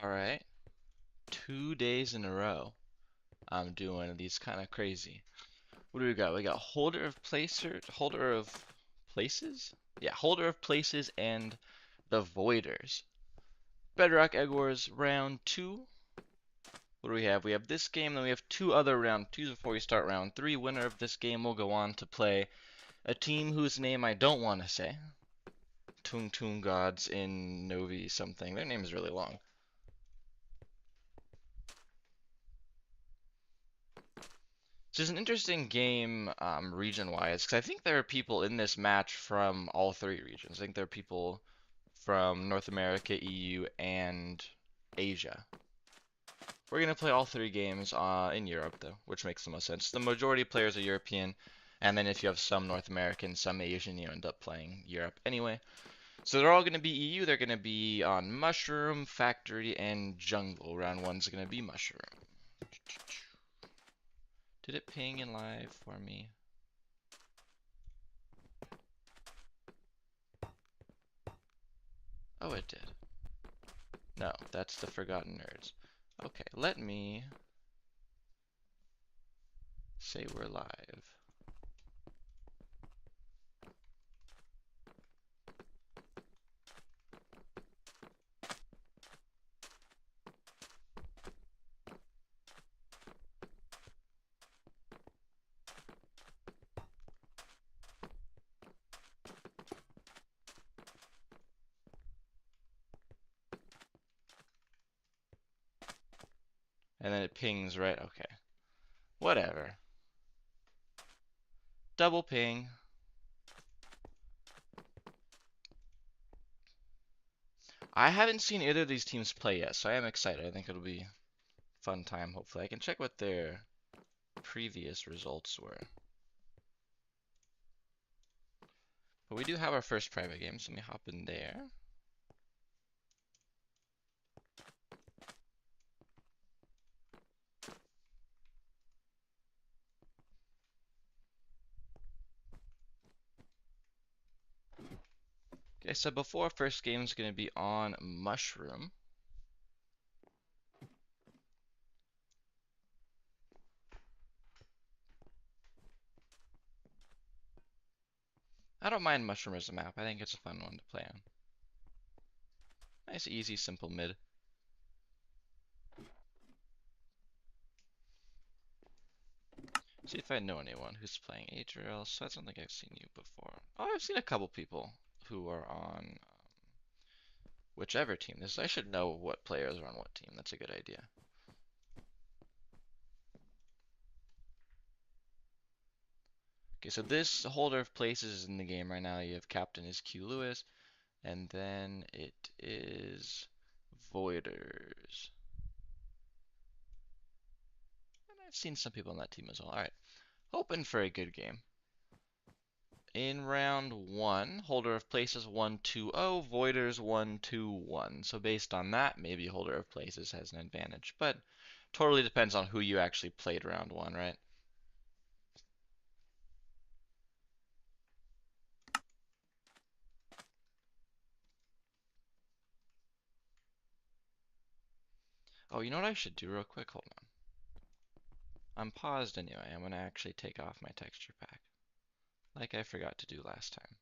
Alright, 2 days in a row I'm doing these kind of crazy. What do we got? We got holder of places? Yeah, holder of places and the voiders. Bedrock BedWars round 2. What do we have? We have this game, then we have 2 other round 2s before we start round 3. Winner of this game will go on to play a team whose name I don't want to say. Tung Tung Gods in Novi something. Their name is really long. This is an interesting game region-wise, because I think there are people in this match from all 3 regions. I think there are people from North America, EU, and Asia. We're going to play all 3 games in Europe, though, which makes the most sense. The majority of players are European, and then if you have some North American, some Asian, you end up playing Europe anyway. So they're all going to be EU. They're going to be on Mushroom, Factory, and Jungle. Round 1's going to be Mushroom. Did it ping in live for me? Oh, it did. No, that's the Forgotten Nerds. Okay, let me say we're live. And then it pings right, okay. Whatever. Double ping. I haven't seen either of these teams play yet, so I am excited. I think it'll be a fun time, hopefully. I can check what their previous results were. But we do have our first private game, so let me hop in there. Okay, so before first game is going to be on Mushroom. I don't mind Mushroom as a map. I think it's a fun one to play on. Nice, easy, simple mid. See if I know anyone who's playing Adriel. So I don't think I've seen you before. Oh, I've seen a couple people who are on whichever team. I should know what players are on what team. That's a good idea. Okay, so this holder of places is in the game right now. You have captain is Q Lewis, and then it is Voiders. And I've seen some people on that team as well. Alright, hoping for a good game. In round 1, holder of places 1-2-0, voiders 1-2-1. So based on that, maybe holder of places has an advantage, but totally depends on who you actually played round 1, right? Oh, you know what I should do real quick? Hold on. I'm paused anyway. I'm gonna actually take off my texture pack, like I forgot to do last time.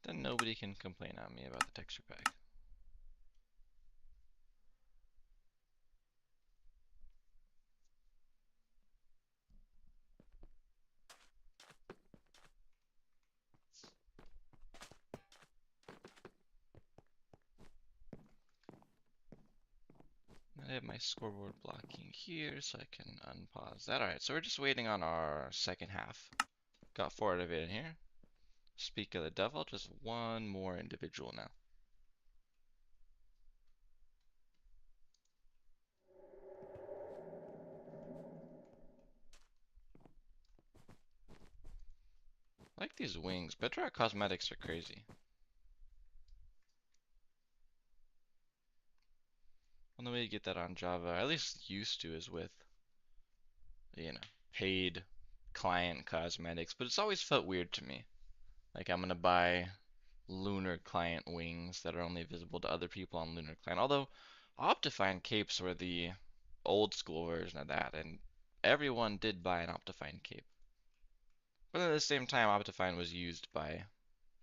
Then nobody can complain on me about the texture pack. I have my scoreboard blocking here, so I can unpause that. Alright, so we're just waiting on our second half. Got 4 out of 8 in here. Speak of the devil, just one more individual now. I like these wings. Bedrock cosmetics are crazy. Well, the way you get that on Java, at least used to, is with, you know, paid client cosmetics, but it's always felt weird to me. Like I'm gonna buy lunar client wings that are only visible to other people on lunar client. Although Optifine capes were the old school version of that, and everyone did buy an Optifine cape. But at the same time, Optifine was used by.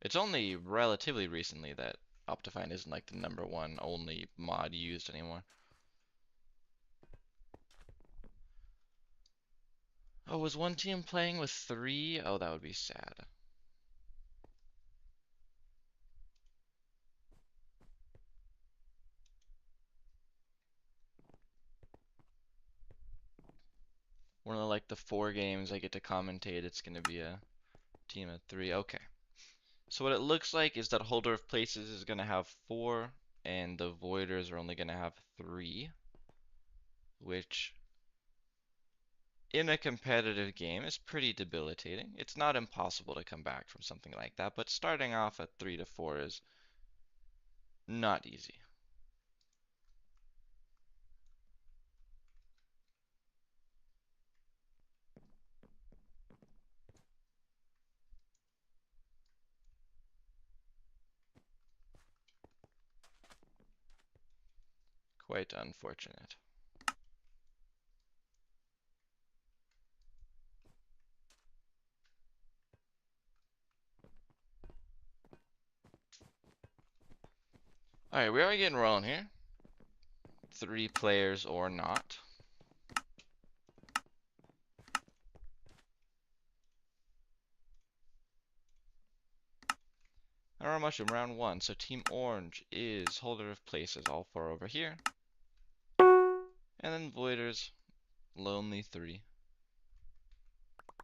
It's only relatively recently that Optifine isn't like the #1 only mod used anymore. Oh, was one team playing with 3? Oh, that would be sad. One of like the 4 games I get to commentate, it's gonna be a team of 3. Okay. So what it looks like is that Holder of Places is gonna have 4, and the Voiders are only gonna have 3, which in a competitive game is pretty debilitating. It's not impossible to come back from something like that, but starting off at 3 to 4 is not easy. Quite unfortunate. Alright, we are getting rolling here. 3 players or not. Arrow Mushroom, round 1. So Team Orange is Holder of Places, all 4 over here. And then Voiders, Lonely 3.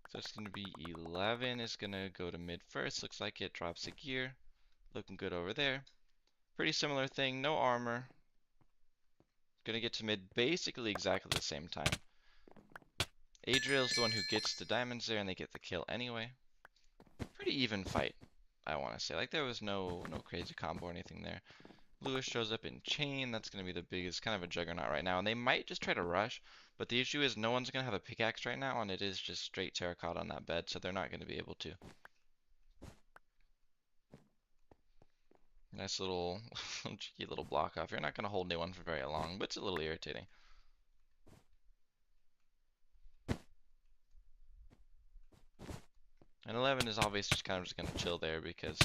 So it's going to be 11 is going to go to mid first. Looks like it drops a gear. Looking good over there. Pretty similar thing, no armor. Going to get to mid basically exactly the same time. Adriel's the one who gets the diamonds there, and they get the kill anyway. Pretty even fight, I want to say. Like, there was no crazy combo or anything there. Lewis shows up in chain. That's going to be the biggest, kind of a juggernaut right now. And they might just try to rush, but the issue is no one's going to have a pickaxe right now, and it is just straight terracotta on that bed, so they're not going to be able to. Nice little, cheeky little block off. You're not going to hold anyone for very long, but it's a little irritating. And 11 is obviously just kind of just going to chill there because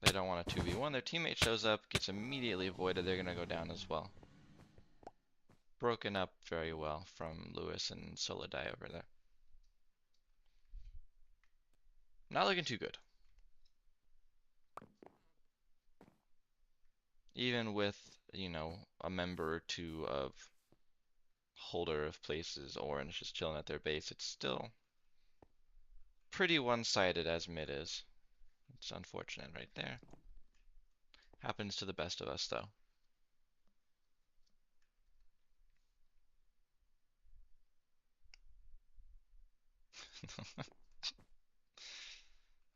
they don't want a 2v1. Their teammate shows up, gets immediately avoided. They're going to go down as well. Broken up very well from Lewis and Solidai over there. Not looking too good. Even with, you know, a member or 2 of Holder of Places Orange just chilling at their base, it's still pretty one-sided as mid is. It's unfortunate right there. Happens to the best of us, though.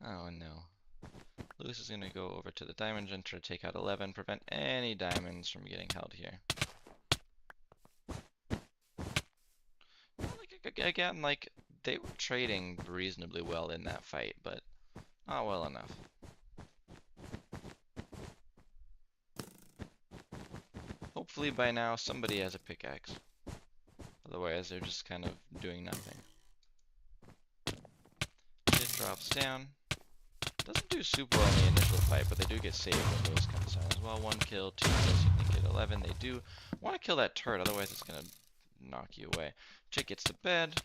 Oh no. Lewis is going to go over to the diamond gen to take out 11, prevent any diamonds from getting held here. Again, like, they were trading reasonably well in that fight, but not well enough. Hopefully by now somebody has a pickaxe. Otherwise they're just kind of doing nothing. It drops down. Doesn't do super well in the initial fight, but they do get saved when Lewis comes down as well. 1 kill, 2 kills, you can get 11. They do want to kill that turret, otherwise it's going to knock you away. Chick gets to bed,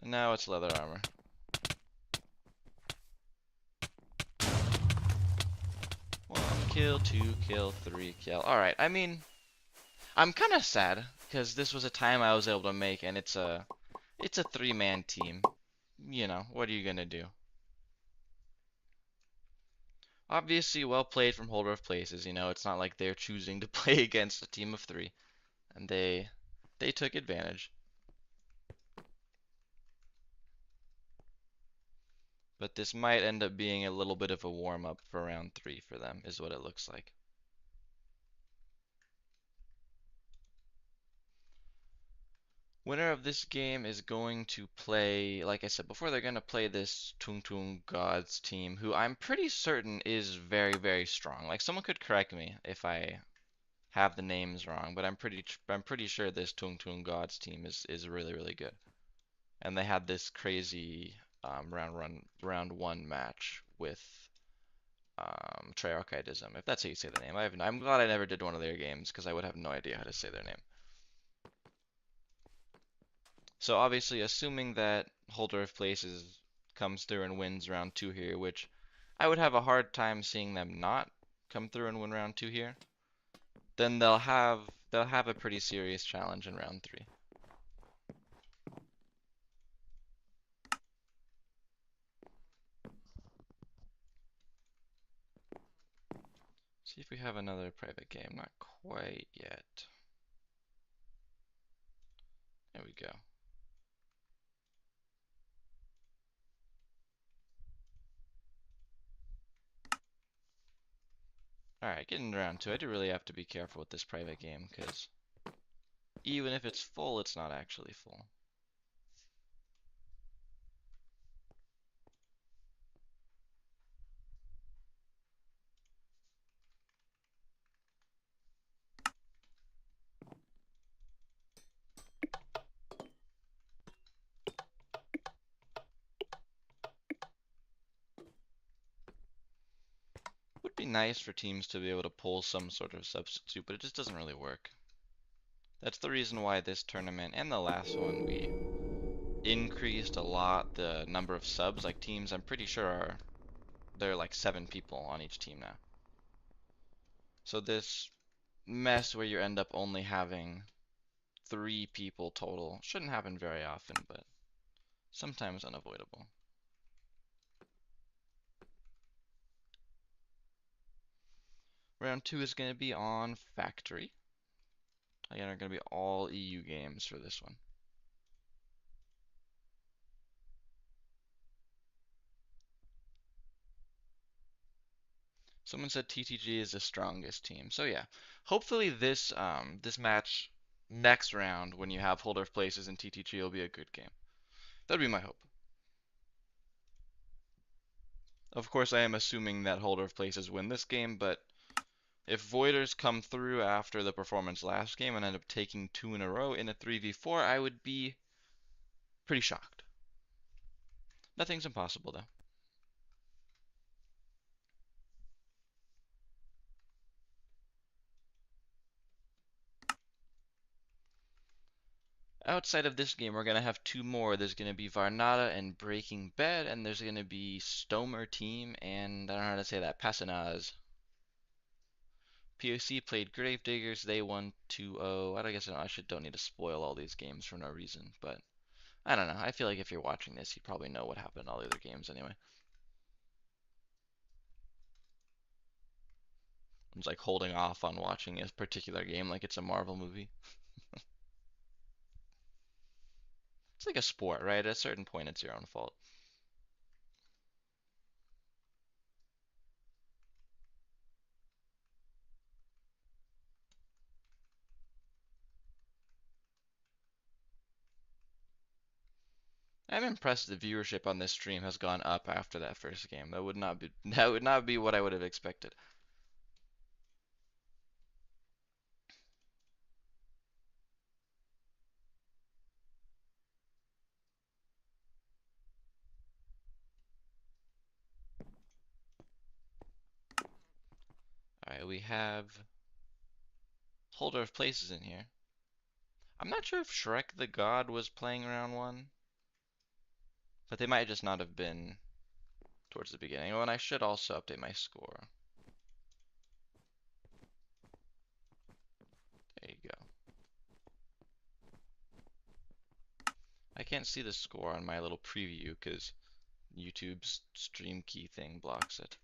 and now it's leather armor. One kill, 2 kill, 3 kill. Alright, I mean, I'm kind of sad, because this was a time I was able to make, and it's a 3-man team. You know, what are you going to do? Obviously, well played from Holder of Places. You know, it's not like they're choosing to play against a team of 3, and they took advantage. But this might end up being a little bit of a warm-up for round 3 for them, is what it looks like. Winner of this game is going to play, like I said before, they're going to play this Tung Tung Gods team, who I'm pretty certain is very, very strong. Like someone could correct me if I have the names wrong, but I'm pretty sure this Tung Tung Gods team is really, really good. And they had this crazy round one match with Treyarchidism, if that's how you say the name. I'm glad I never did one of their games because I would have no idea how to say their name. So obviously, assuming that Holder of Places comes through and wins round two here, which I would have a hard time seeing them not come through and win round two here, then they'll have a pretty serious challenge in round three. See if we have another private game. Not quite yet. There we go. Alright, getting around to it. I do really have to be careful with this private game, because even if it's full, it's not actually full. Would be nice for teams to be able to pull some sort of substitute, but it just doesn't really work. That's the reason why this tournament and the last one we increased a lot the number of subs. Like teams, I'm pretty sure there are like 7 people on each team now. So this mess where you end up only having 3 people total shouldn't happen very often, but sometimes unavoidable. Round 2 is going to be on Factory. Again, are going to be all EU games for this one. Someone said TTG is the strongest team. So yeah, hopefully this match next round when you have Holder of Places and TTG will be a good game. That'd be my hope. Of course, I am assuming that Holder of Places win this game, but if Voiders come through after the performance last game and end up taking 2 in a row in a 3v4, I would be pretty shocked. Nothing's impossible though. Outside of this game, we're going to have 2 more. There's going to be Varnada and Breaking Bed, and there's going to be Stomer Team, and I don't know how to say that, Passanaz. POC played Gravediggers, they won 2-0. I guess don't need to spoil all these games for no reason, but I don't know. I feel like if you're watching this, you probably know what happened in all the other games anyway. I'm just like holding off on watching a particular game like it's a Marvel movie. It's like a sport, right? At a certain point, it's your own fault. I'm impressed the viewership on this stream has gone up after that first game. That would not be what I would have expected. Alright, we have Holder of Places in here. I'm not sure if Shrek the God was playing round 1, but they might just not have been towards the beginning. Oh, and I should also update my score. There you go. I can't see the score on my little preview because YouTube's stream key thing blocks it.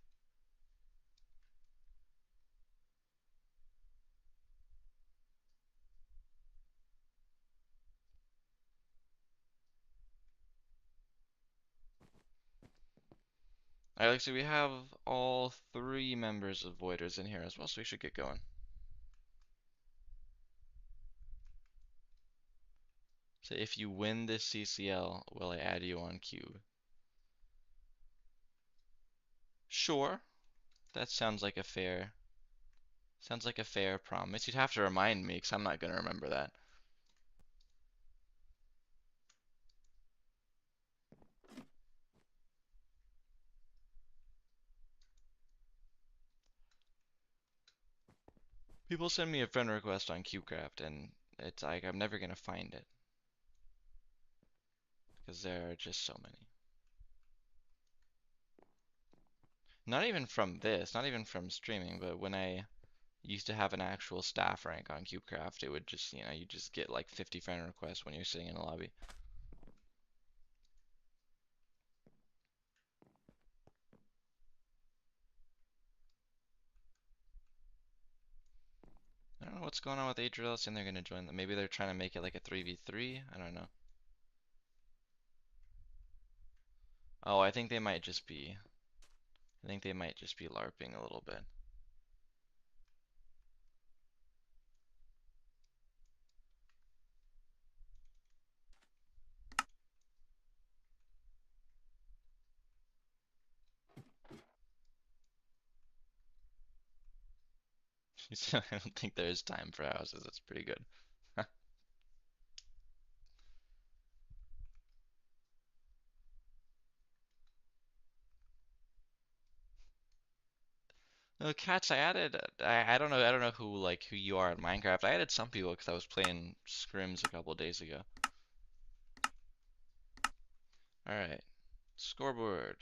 Alright, so we have all 3 members of Voiders in here as well, so we should get going. So if you win this CCL, will I add you on Cube? Sure. That sounds like a fair promise. You'd have to remind me, because I'm not gonna remember that. People send me a friend request on CubeCraft, and it's like I'm never gonna find it because there are just so many. Not even from this, not even from streaming, but when I used to have an actual staff rank on CubeCraft, it would just, you just get like 50 friend requests when you're sitting in a lobby. I don't know what's going on with Adriel, and they're gonna join them. Maybe they're trying to make it like a 3v3. I don't know. Oh, I think they might just be LARPing a little bit. She said, I don't think there is time for houses. That's pretty good. No, cats. I added. I don't know who you are in Minecraft. I added some people because I was playing scrims a couple days ago. All right, scoreboard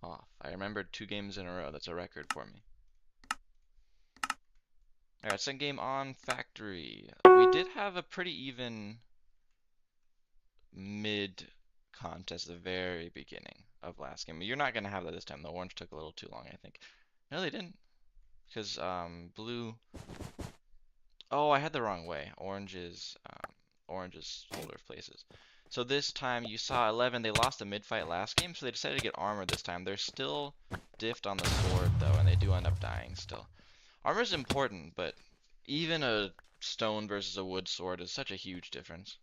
off. I remembered 2 games in a row. That's a record for me. All right, second game on factory. We did have a pretty even mid contest at the very beginning of last game. You're not gonna have that this time. The orange took a little too long, I think. No, they didn't, because blue. Oh, I had the wrong way. Orange's holder of places. So this time you saw 11. They lost the mid fight last game, so they decided to get armor this time. They're still diffed on the sword though, and they do end up dying still. Armor is important, but even a stone versus a wood sword is such a huge difference.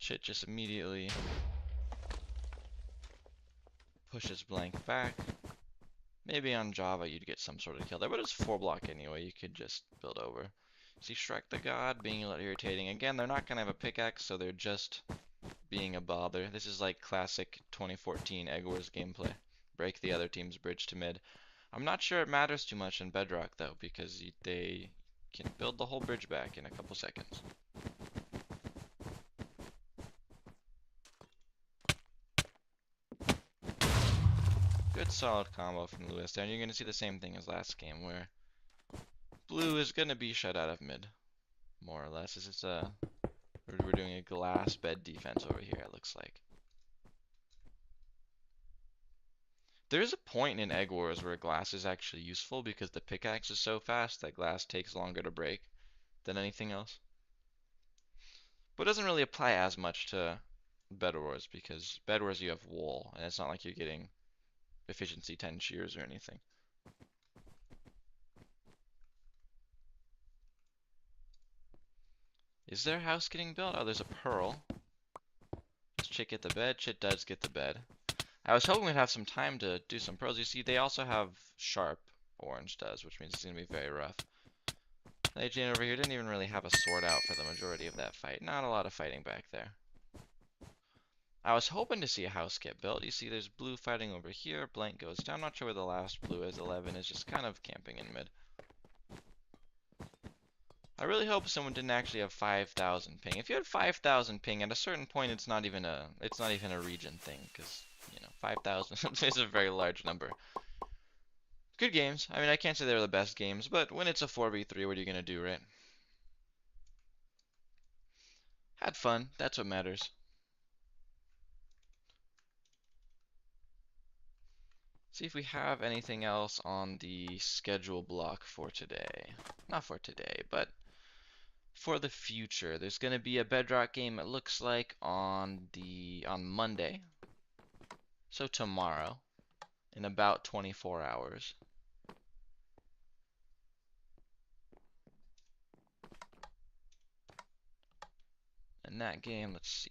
Chit just immediately pushes blank back. Maybe on Java you'd get some sort of kill there, but it's 4 block anyway. You could just build over. See Shrek the God being a little irritating. Again, they're not going to have a pickaxe, so they're just being a bother. This is like classic 2014 Egg Wars gameplay. Break the other team's bridge to mid. I'm not sure it matters too much in Bedrock, though, because they can build the whole bridge back in a couple seconds. Good solid combo from Lewis there, and you're going to see the same thing as last game, where blue is going to be shut out of mid, more or less. This is we're doing a glass bed defense over here, it looks like. There's a point in Egg Wars where glass is actually useful because the pickaxe is so fast that glass takes longer to break than anything else. But it doesn't really apply as much to Bed Wars because Bed Wars you have wool, and it's not like you're getting efficiency 10 shears or anything. Is their house getting built? Oh, there's a pearl. Does Chit get the bed? Chit does get the bed. I was hoping we'd have some time to do some pros. You see, they also have sharp, orange does, which means it's going to be very rough. Jane over here didn't even really have a sword out for the majority of that fight. Not a lot of fighting back there. I was hoping to see a house get built. You see there's blue fighting over here. Blank goes down. I'm not sure where the last blue is. 11 is just kind of camping in mid. I really hope someone didn't actually have 5,000 ping. If you had 5,000 ping, at a certain point it's not even a region thing, because 5,000 is a very large number. Good games. I mean, I can't say they were the best games, but when it's a 4v3, what are you gonna do, right? Had fun. That's what matters. See if we have anything else on the schedule block for today. Not for today, but for the future. There's going to be a Bedrock game, it looks like, on Monday. So tomorrow, in about 24 hours. that game. Let's see.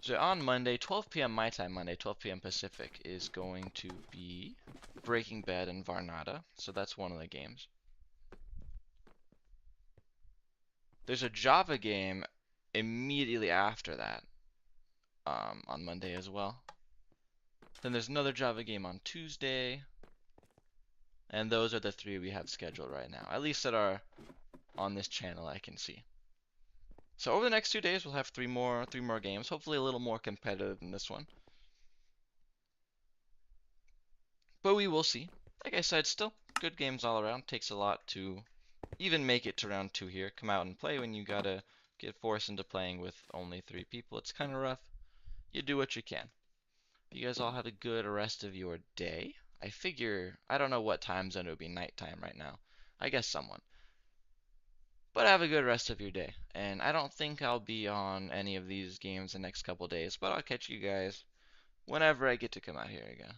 So on Monday, 12 p.m. my time, Monday, 12 p.m. Pacific, is going to be Breaking Bad and Varnada. So that's one of the games. There's a Java game immediately after that, on Monday as well. Then there's another Java game on Tuesday. And those are the three we have scheduled right now, at least that are on this channel I can see. So over the next 2 days, we'll have three more games, hopefully a little more competitive than this one. But we will see. Like I said, still good games all around. Takes a lot to even make it to round 2 here. Come out and play when you gotta get forced into playing with only 3 people. It's kind of rough. You do what you can. You guys all have a good rest of your day. I figure, I don't know what time zone it would be nighttime right now. I guess someone. But have a good rest of your day. And I don't think I'll be on any of these games the next couple days, but I'll catch you guys whenever I get to come out here again.